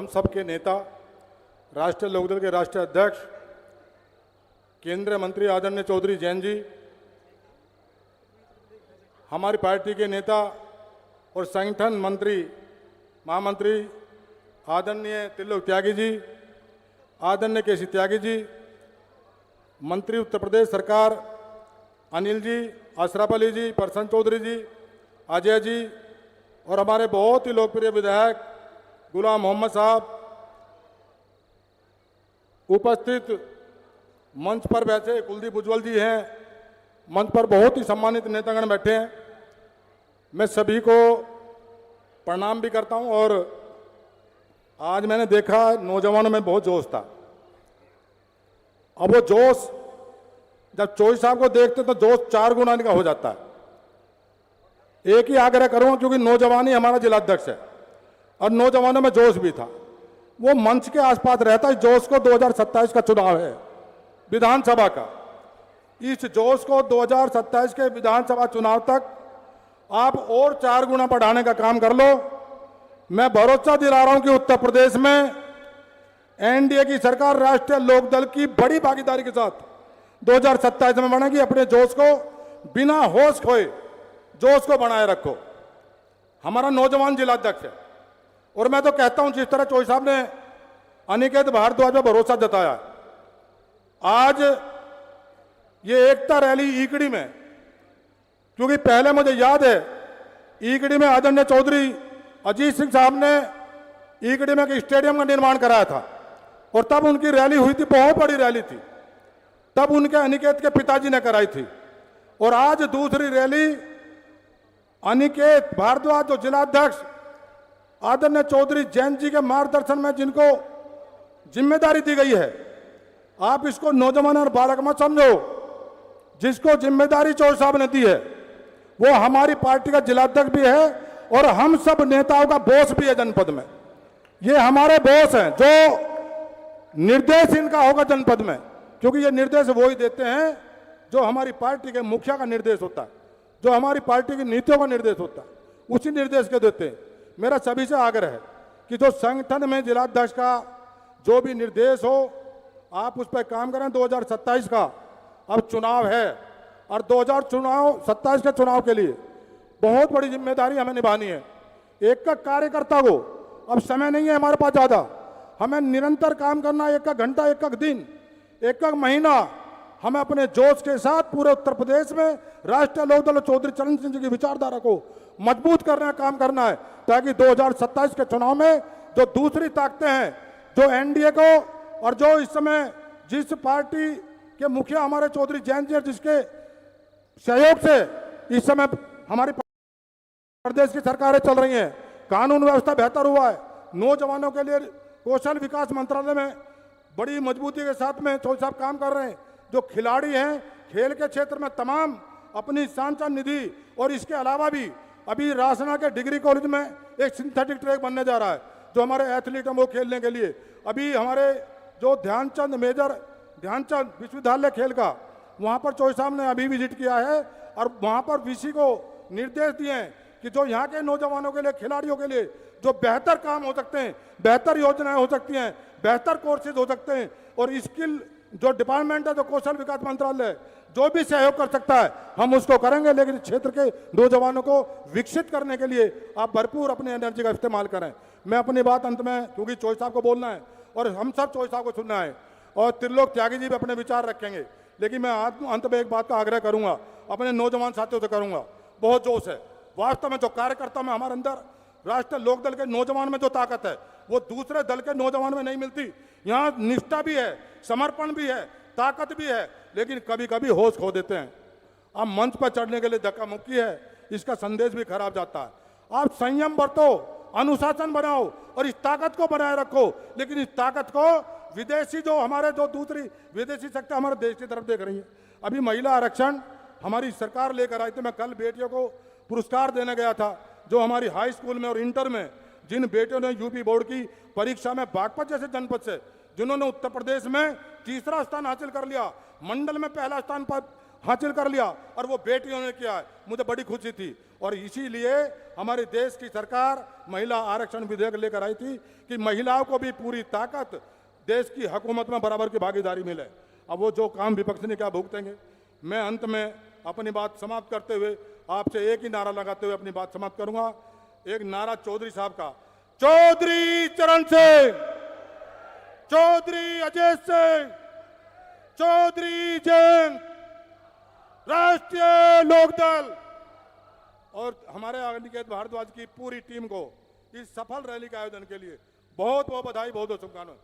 सब के नेता, राष्ट्रीय लोकदल के राष्ट्रीय अध्यक्ष, केंद्रीय मंत्री आदरणीय चौधरी जैन जी, हमारी पार्टी के नेता और संगठन मंत्री महामंत्री आदरणीय त्रिलोक त्यागी जी, आदरणीय केसी त्यागी जी, मंत्री उत्तर प्रदेश सरकार अनिल जी, अशरफ अली जी, प्रसन्न चौधरी जी, अजय जी, और हमारे बहुत ही लोकप्रिय विधायक गुलाम मोहम्मद साहब, उपस्थित मंच पर वैसे कुलदीप उज्ज्वल जी हैं, मंच पर बहुत ही सम्मानित नेतागण बैठे हैं। मैं सभी को प्रणाम भी करता हूं। और आज मैंने देखा नौजवानों में बहुत जोश था। अब वो जोश जब चौधरी साहब को देखते तो जोश 4 गुना का हो जाता है। एक ही आग्रह करूंगा, क्योंकि नौजवान ही हमारा जिलाध्यक्ष है और नौजवानों में जोश भी था, वो मंच के आसपास रहता है। जोश को 2027 का चुनाव है विधानसभा का, इस जोश को 2027 के विधानसभा चुनाव तक आप और 4 गुना बढ़ाने का काम कर लो। मैं भरोसा दिला रहा हूं कि उत्तर प्रदेश में एनडीए की सरकार राष्ट्रीय लोकदल की बड़ी भागीदारी के साथ 2027 में बनेगी। अपने जोश को बिना होश खोए जोश को बनाए रखो। हमारा नौजवान जिलाध्यक्ष है और मैं तो कहता हूं, जिस तरह चौधरी साहब ने अनिकेत भारद्वाज पर भरोसा जताया, आज ये एकता रैली ईकड़ी में, क्योंकि पहले मुझे याद है ईकड़ी में आदरणीय चौधरी अजीत सिंह साहब ने ईकड़ी में एक स्टेडियम का निर्माण कराया था और तब उनकी रैली हुई थी, बहुत बड़ी रैली थी, तब उनके अनिकेत के पिताजी ने कराई थी। और आज दूसरी रैली अनिकेत भारद्वाज जो जिलाध्यक्ष आदरणीय चौधरी जैन जी के मार्गदर्शन में जिनको जिम्मेदारी दी गई है, आप इसको नौजवान और बालक मत समझो। जिसको जिम्मेदारी चौधरी साहब ने दी है वो हमारी पार्टी का जिलाध्यक्ष भी है और हम सब नेताओं का बॉस भी है जनपद में। ये हमारे बॉस हैं, जो निर्देश इनका होगा जनपद में, क्योंकि ये निर्देश वो ही देते हैं जो हमारी पार्टी के मुखिया का निर्देश होता है, जो हमारी पार्टी की नीतियों का निर्देश होता है, उसी निर्देश के देते हैं। मेरा सभी से आग्रह है कि जो संगठन में जिलाध्यक्ष का जो भी निर्देश हो आप उस पर काम करें। 2027 का अब चुनाव है और 2027 के चुनाव के लिए बहुत बड़ी जिम्मेदारी हमें निभानी है। एक का कार्यकर्ता को अब समय नहीं है हमारे पास ज़्यादा, हमें निरंतर काम करना, एक का घंटा, एक का दिन, एक का महीना, हमें अपने जोश के साथ पूरे उत्तर प्रदेश में राष्ट्रीय लोकदल चौधरी चरण सिंह जी की विचारधारा को मजबूत करने का काम करना है, ताकि 2027 के चुनाव में जो दूसरी ताकतें हैं, जो एनडीए को और जो इस समय जिस पार्टी के मुखिया हमारे चौधरी जैन जी, जिसके सहयोग से इस समय हमारी प्रदेश की सरकारें चल रही हैं, कानून व्यवस्था बेहतर हुआ है, नौजवानों के लिए कौशल विकास मंत्रालय में बड़ी मजबूती के साथ में चौधरी साहब काम कर रहे हैं। जो खिलाड़ी हैं खेल के क्षेत्र में तमाम अपनी सांसद निधि, और इसके अलावा भी अभी रासना के डिग्री कॉलेज में एक सिंथेटिक ट्रैक बनने जा रहा है, जो हमारे एथलीट हैं वो खेलने के लिए। अभी हमारे जो ध्यानचंद मेजर ध्यानचंद विश्वविद्यालय खेल का, वहाँ पर चौधरी साहब ने अभी विजिट किया है और वहाँ पर वीसी को निर्देश दिए हैं कि जो यहाँ के नौजवानों के लिए, खिलाड़ियों के लिए जो बेहतर काम हो सकते हैं, बेहतर योजनाएं हो सकती हैं, बेहतर कोर्सेज हो सकते हैं, और स्किल जो डिपार्टमेंट है, जो कौशल विकास मंत्रालय जो भी सहयोग कर सकता है हम उसको करेंगे। लेकिन क्षेत्र के नौजवानों को विकसित करने के लिए आप भरपूर अपनी एनर्जी का इस्तेमाल करें। मैं अपनी बात अंत में, क्योंकि चौधरी साहब को बोलना है और हम सब चौधरी साहब को सुनना है, और त्रिलोक त्यागी जी भी अपने विचार रखेंगे, लेकिन मैं अंत में एक बात का आग्रह करूंगा, अपने नौजवान साथियों से करूंगा। बहुत जोश है वास्तव में, जो कार्यकर्ता में हमारे अंदर राष्ट्रीय लोकदल के नौजवान में जो ताकत है वो दूसरे दल के नौजवान में नहीं मिलती। यहाँ निष्ठा भी है, समर्पण भी है, ताकत भी है, लेकिन कभी कभी होश खो देते हैं। अब मंच पर चढ़ने के लिए धक्का मुक्की है, इसका संदेश भी खराब जाता है। आप संयम बरतो, अनुशासन बनाओ और इस ताकत को बनाए रखो, लेकिन इस ताकत को विदेशी जो हमारे जो दूसरी विदेशी शक्ति हमारे देश की तरफ देख रही है। अभी महिला आरक्षण हमारी सरकार लेकर आई थी। मैं कल बेटियों को पुरस्कार देने गया था, जो हमारी हाई स्कूल में और इंटर में जिन बेटियों ने यूपी बोर्ड की परीक्षा में बागपत जैसे जनपद से, जिन्होंने उत्तर प्रदेश में तीसरा स्थान हासिल कर लिया, मंडल में पहला स्थान पर हासिल कर लिया और वो बेटियों ने किया है। मुझे बड़ी खुशी थी और इसीलिए हमारे देश की सरकार महिला आरक्षण विधेयक लेकर आई थी कि महिलाओं को भी पूरी ताकत देश की हुकूमत में बराबर की भागीदारी मिले। अब वो जो काम विपक्ष ने क्या भुगतेंगे। मैं अंत में अपनी बात समाप्त करते हुए आपसे एक ही नारा लगाते हुए अपनी बात समाप्त करूंगा। एक नारा चौधरी साहब का, चौधरी चरण सिंह, चौधरी अजय सिंह, चौधरी जयंत, राष्ट्रीय लोकदल और हमारे अनिकेत भारद्वाज की पूरी टीम को इस सफल रैली के आयोजन के लिए बहुत बहुत बधाई, बहुत बहुत शुभकामनाएं।